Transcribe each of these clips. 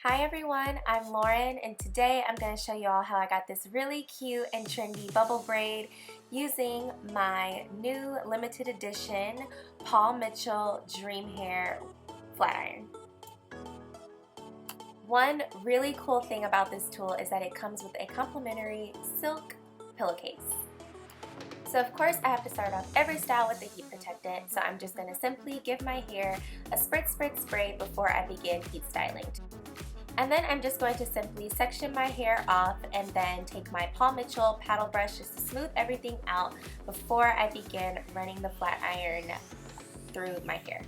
Hi everyone, I'm Lauren and today I'm going to show you all how I got this really cute and trendy bubble braid using my new limited edition Paul Mitchell Dream Hair flat iron. One really cool thing about this tool is that it comes with a complimentary silk pillowcase. So of course I have to start off every style with a heat protectant, so I'm just going to simply give my hair a spray before I begin heat styling. And then I'm just going to simply section my hair off and then take my Paul Mitchell paddle brush just to smooth everything out before I begin running the flat iron through my hair.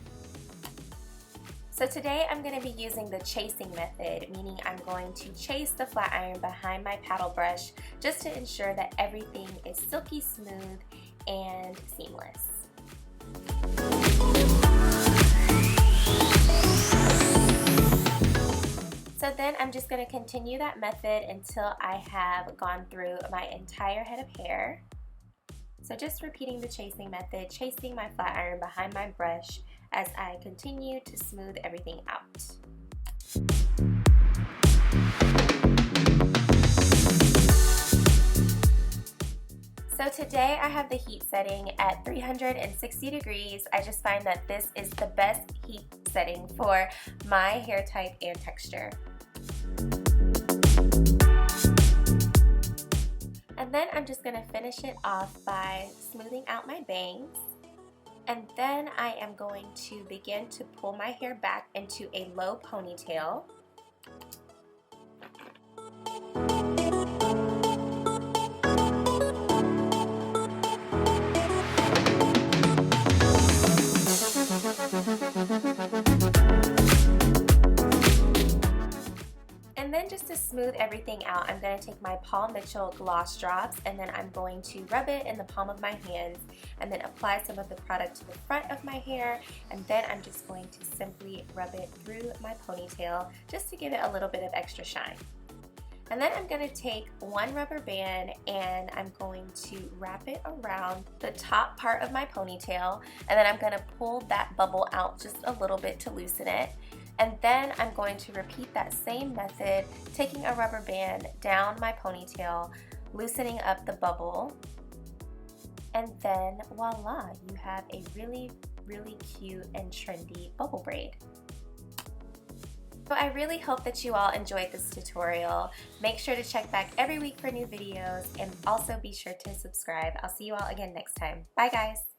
So today I'm going to be using the chasing method, meaning I'm going to chase the flat iron behind my paddle brush just to ensure that everything is silky smooth and seamless. So then I'm just going to continue that method until I have gone through my entire head of hair. So just repeating the chasing method, chasing my flat iron behind my brush as I continue to smooth everything out. So today I have the heat setting at 360 degrees. I just find that this is the best heat setting for my hair type and texture. And then I'm just going to finish it off by smoothing out my bangs. And then I am going to begin to pull my hair back into a low ponytail. And then just to smooth everything out, I'm going to take my Paul Mitchell gloss drops and then I'm going to rub it in the palm of my hands and then apply some of the product to the front of my hair, and then I'm just going to simply rub it through my ponytail just to give it a little bit of extra shine. And then I'm going to take one rubber band and I'm going to wrap it around the top part of my ponytail, and then I'm going to pull that bubble out just a little bit to loosen it. And then I'm going to repeat that same method, taking a rubber band down my ponytail, loosening up the bubble, and then voila, you have a really cute and trendy bubble braid. So I really hope that you all enjoyed this tutorial. Make sure to check back every week for new videos and also be sure to subscribe. I'll see you all again next time. Bye guys!